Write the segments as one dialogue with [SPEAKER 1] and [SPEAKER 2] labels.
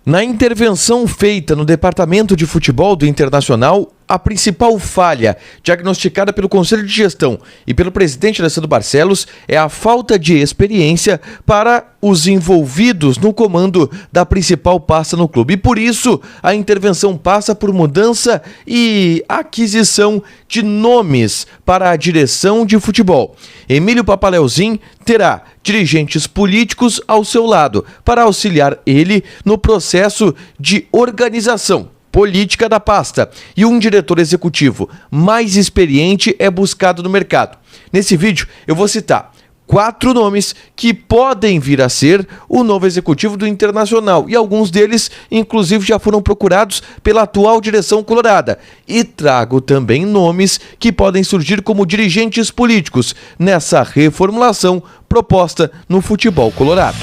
[SPEAKER 1] Na intervenção feita no Departamento de Futebol do Internacional, a principal falha diagnosticada pelo Conselho de Gestão e pelo presidente Alessandro Barcelos é a falta de experiência para os envolvidos no comando da principal pasta no clube. E por isso, a intervenção passa por mudança e aquisição de nomes para a direção de futebol. Emílio Papaleuzinho terá dirigentes políticos ao seu lado para auxiliar ele no processo de organização política da pasta, e um diretor executivo mais experiente é buscado no mercado. Nesse vídeo eu vou citar 4 nomes que podem vir a ser o novo executivo do Internacional, e alguns deles inclusive já foram procurados pela atual direção colorada, e trago também nomes que podem surgir como dirigentes políticos nessa reformulação proposta no futebol colorado.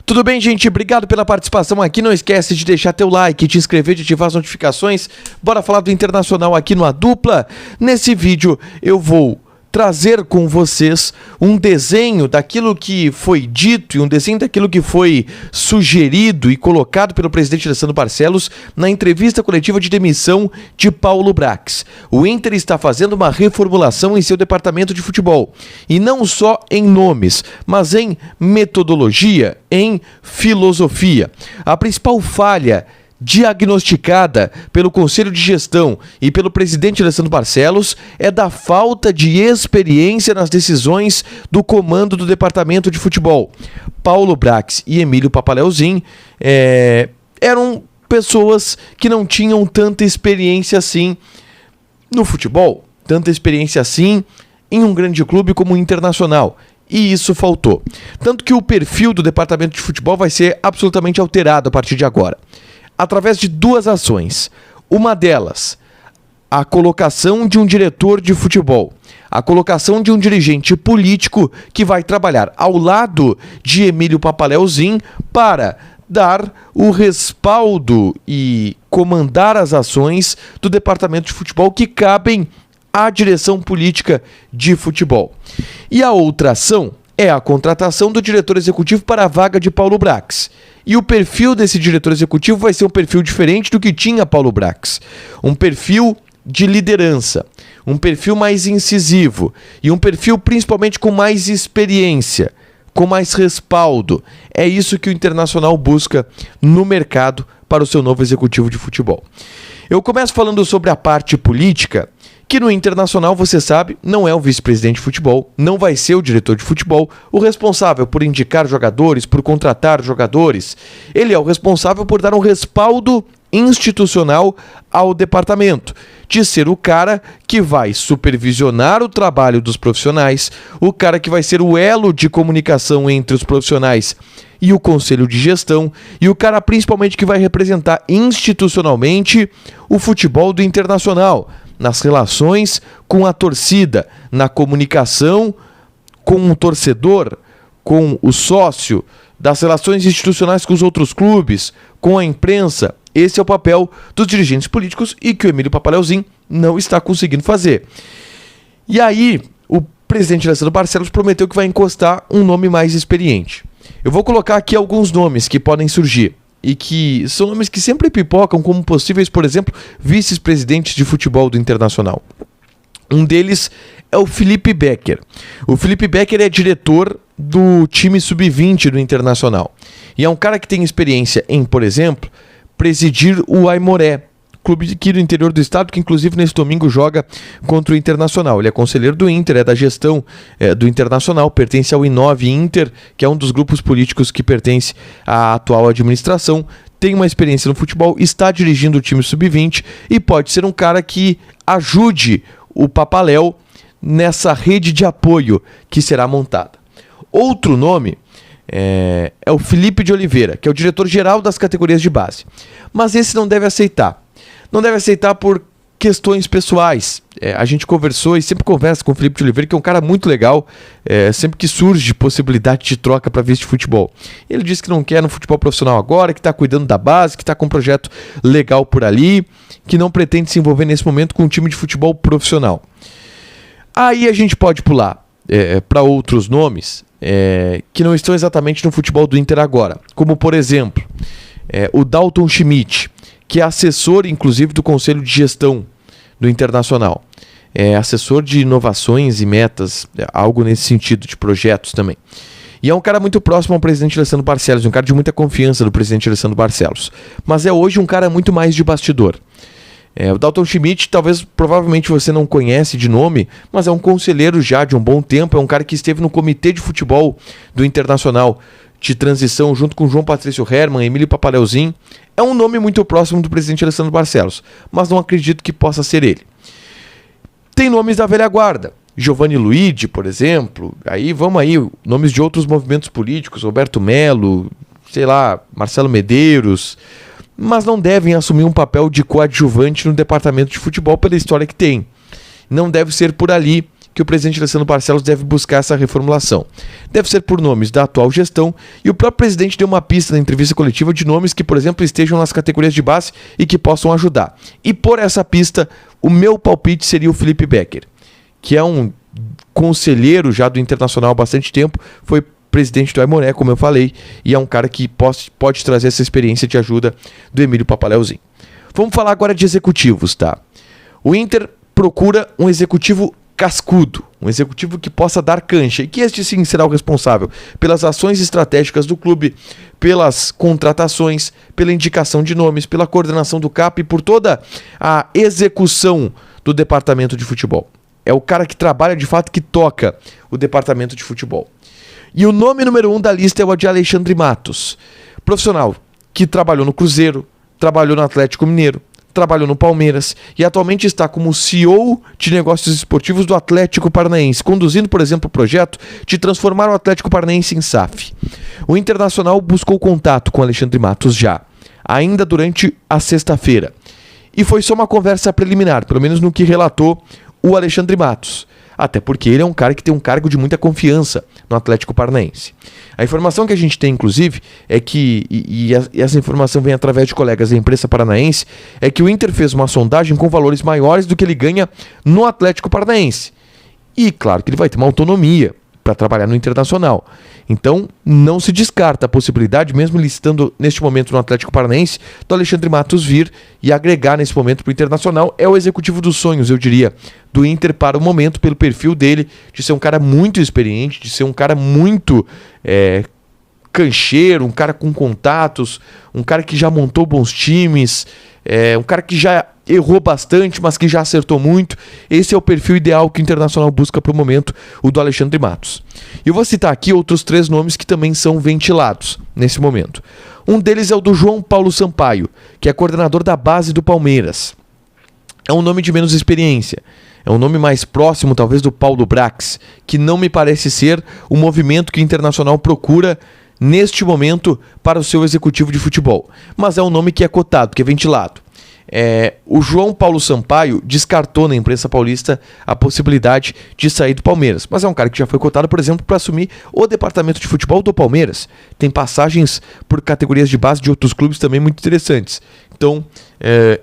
[SPEAKER 1] Tudo bem, gente? Obrigado pela participação aqui. Não esquece de deixar teu like, te inscrever, de ativar as notificações. Bora falar do Internacional aqui no A Dupla. Nesse vídeo eu vou trazer com vocês um desenho daquilo que foi dito e um desenho daquilo que foi sugerido e colocado pelo presidente Alessandro Barcelos na entrevista coletiva de demissão de Paulo Brax. O Inter está fazendo uma reformulação em seu departamento de futebol, e não só em nomes, mas em metodologia, em filosofia. A principal falha diagnosticada pelo Conselho de Gestão e pelo presidente Alessandro Barcelos é da falta de experiência nas decisões do comando do departamento de futebol. Paulo Brax e Emílio Papaleuzinho eram pessoas que não tinham tanta experiência assim no futebol, tanta experiência assim em um grande clube como o Internacional. E isso faltou. Tanto que o perfil do departamento de futebol vai ser absolutamente alterado a partir de agora, através de 2 ações. Uma delas, a colocação de um diretor de futebol, a colocação de um dirigente político que vai trabalhar ao lado de Emílio Papaleuzinho para dar o respaldo e comandar as ações do departamento de futebol que cabem à direção política de futebol. E a outra ação é a contratação do diretor executivo para a vaga de Paulo Brax. E o perfil desse diretor executivo vai ser um perfil diferente do que tinha Paulo Brax. Um perfil de liderança, um perfil mais incisivo e um perfil principalmente com mais experiência, com mais respaldo. É isso que o Internacional busca no mercado para o seu novo executivo de futebol. Eu começo falando sobre a parte política, que no Internacional, você sabe, não é o vice-presidente de futebol, não vai ser o diretor de futebol, o responsável por indicar jogadores, por contratar jogadores. Ele é o responsável por dar um respaldo institucional ao departamento, de ser o cara que vai supervisionar o trabalho dos profissionais, o cara que vai ser o elo de comunicação entre os profissionais e o conselho de gestão, e o cara principalmente que vai representar institucionalmente o futebol do Internacional, nas relações com a torcida, na comunicação com o torcedor, com o sócio, das relações institucionais com os outros clubes, com a imprensa. Esse é o papel dos dirigentes políticos e que o Emílio Papaleuzinho não está conseguindo fazer. E aí, o presidente Alessandro Barcelos prometeu que vai encostar um nome mais experiente. Eu vou colocar aqui alguns nomes que podem surgir e que são nomes que sempre pipocam como possíveis, por exemplo, vice-presidentes de futebol do Internacional. Um deles é o Felipe Becker. O Felipe Becker é diretor do time sub-20 do Internacional. E é um cara que tem experiência em, por exemplo, presidir o Aimoré, clube aqui do interior do estado, que inclusive nesse domingo joga contra o Internacional. Ele é conselheiro do Inter, é da gestão do Internacional, pertence ao I9 Inter, que é um dos grupos políticos que pertence à atual administração, tem uma experiência no futebol, está dirigindo o time sub-20 e pode ser um cara que ajude o Papaléu nessa rede de apoio que será montada. Outro nome é o Felipe de Oliveira, que é o diretor-geral das categorias de base. Mas esse não deve aceitar. Não deve aceitar por questões pessoais. A gente conversou e sempre conversa com o Felipe de Oliveira, que é um cara muito legal, sempre que surge possibilidade de troca para vice de futebol. Ele disse que não quer no futebol profissional agora, que está cuidando da base, que está com um projeto legal por ali, que não pretende se envolver nesse momento com um time de futebol profissional. Aí a gente pode pular para outros nomes que não estão exatamente no futebol do Inter agora, como por exemplo o Dalton Schmidt, que é assessor inclusive do Conselho de Gestão do Internacional, assessor de inovações e metas, algo nesse sentido, de projetos também. E é um cara muito próximo ao presidente Alessandro Barcelos, um cara de muita confiança do presidente Alessandro Barcelos, mas é hoje um cara muito mais de bastidor. O Dalton Schmidt, provavelmente você não conhece de nome, mas é um conselheiro já de um bom tempo, é um cara que esteve no comitê de futebol do Internacional de transição junto com João Patrício Hermann, Emílio Papaleuzinho. É um nome muito próximo do presidente Alessandro Barcelos, mas não acredito que possa ser ele. Tem nomes da velha guarda, Giovanni Luigi, por exemplo, nomes de outros movimentos políticos, Roberto Melo, Marcelo Medeiros, mas não devem assumir um papel de coadjuvante no departamento de futebol pela história que tem. Não deve ser por ali que o presidente Alessandro Barcelos deve buscar essa reformulação. Deve ser por nomes da atual gestão, e o próprio presidente deu uma pista na entrevista coletiva de nomes que, por exemplo, estejam nas categorias de base e que possam ajudar. E por essa pista, o meu palpite seria o Felipe Becker, que é um conselheiro já do Internacional há bastante tempo, foi presidente do Aimoré, como eu falei, e é um cara que pode trazer essa experiência de ajuda do Emílio Papaleuzinho. Vamos falar agora de executivos, tá? O Inter procura um executivo cascudo, um executivo que possa dar cancha, e que este sim será o responsável pelas ações estratégicas do clube, pelas contratações, pela indicação de nomes, pela coordenação do CAP e por toda a execução do departamento de futebol. É o cara que trabalha de fato, que toca o departamento de futebol. E o nome número 1 da lista é o de Alexandre Matos, profissional que trabalhou no Cruzeiro, trabalhou no Atlético Mineiro, trabalhou no Palmeiras e atualmente está como CEO de negócios esportivos do Atlético Paranaense, conduzindo, por exemplo, o projeto de transformar o Atlético Paranaense em SAF. O Internacional buscou contato com Alexandre Matos ainda durante a sexta-feira. E foi só uma conversa preliminar, pelo menos no que relatou o Alexandre Matos. Até porque ele é um cara que tem um cargo de muita confiança no Atlético Paranaense. A informação que a gente tem, inclusive, é que, e essa informação vem através de colegas da imprensa paranaense, é que o Inter fez uma sondagem com valores maiores do que ele ganha no Atlético Paranaense. E claro que ele vai ter uma autonomia para trabalhar no Internacional. Então, não se descarta a possibilidade, mesmo ele estando neste momento no Atlético Paranaense, do Alexandre Matos vir e agregar nesse momento para o Internacional. É o executivo dos sonhos, eu diria, do Inter para o momento, pelo perfil dele, de ser um cara muito experiente, de ser um cara muito cancheiro, um cara com contatos, um cara que já montou bons times, um cara que já errou bastante, mas que já acertou muito. Esse é o perfil ideal que o Internacional busca para o momento, o do Alexandre Matos. E eu vou citar aqui outros 3 nomes que também são ventilados nesse momento. Um deles é o do João Paulo Sampaio, que é coordenador da base do Palmeiras. É um nome de menos experiência. É um nome mais próximo, talvez, do Paulo Brax, que não me parece ser o movimento que o Internacional procura neste momento para o seu executivo de futebol. Mas é um nome que é cotado, que é ventilado. O João Paulo Sampaio descartou na imprensa paulista a possibilidade de sair do Palmeiras, mas é um cara que já foi cotado, por exemplo, para assumir o departamento de futebol do Palmeiras. Tem passagens por categorias de base de outros clubes também muito interessantes. Então,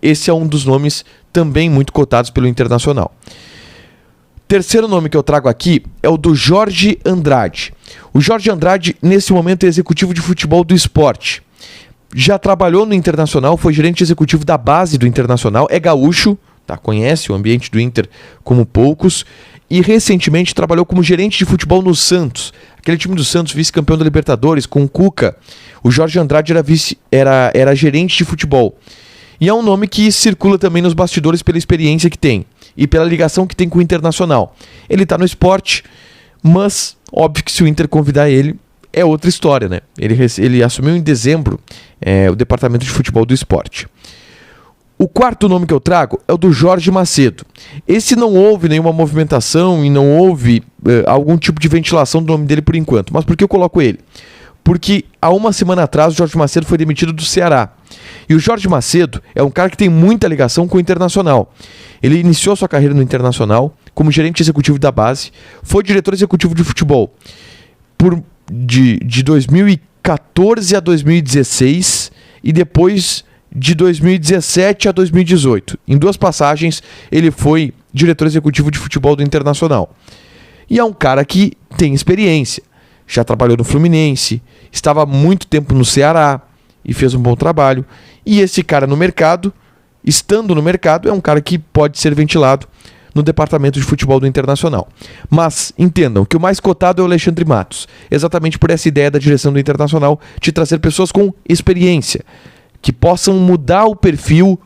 [SPEAKER 1] esse é um dos nomes também muito cotados pelo Internacional. Terceiro nome que eu trago aqui é o do Jorge Andrade. O Jorge Andrade, nesse momento, é executivo de futebol do Sport. Já trabalhou no Internacional, foi gerente executivo da base do Internacional, é gaúcho, tá? Conhece o ambiente do Inter como poucos, e recentemente trabalhou como gerente de futebol no Santos, aquele time do Santos, vice-campeão da Libertadores, com o Cuca. O Jorge Andrade era gerente de futebol. E é um nome que circula também nos bastidores pela experiência que tem e pela ligação que tem com o Internacional. Ele está no Sport, mas óbvio que se o Inter convidar ele, é outra história, né? Ele assumiu em dezembro o departamento de futebol do Sport. O quarto nome que eu trago é o do Jorge Macedo. Esse não houve nenhuma movimentação e não houve algum tipo de ventilação do nome dele por enquanto. Mas por que eu coloco ele? Porque há uma semana atrás o Jorge Macedo foi demitido do Ceará. E o Jorge Macedo é um cara que tem muita ligação com o Internacional. Ele iniciou sua carreira no Internacional como gerente executivo da base, foi diretor executivo de futebol de 2014 a 2016 e depois de 2017 a 2018. Em 2 passagens ele foi diretor executivo de futebol do Internacional. E é um cara que tem experiência. já trabalhou no Fluminense, estava há muito tempo no Ceará e fez um bom trabalho. E esse cara no mercado, estando no mercado, é um cara que pode ser ventilado no departamento de futebol do Internacional. Mas entendam que o mais cotado é o Alexandre Matos, exatamente por essa ideia da direção do Internacional de trazer pessoas com experiência, que possam mudar o perfil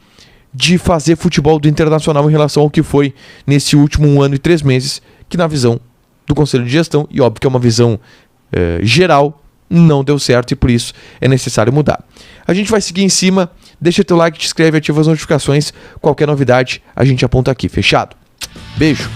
[SPEAKER 1] de fazer futebol do Internacional em relação ao que foi nesse último 1 ano e 3 meses, que na visão do Conselho de Gestão, e óbvio que é uma visão geral, não deu certo e por isso é necessário mudar. A gente vai seguir em cima, deixa teu like, te inscreve, ativa as notificações, qualquer novidade a gente aponta aqui, fechado? Beijo!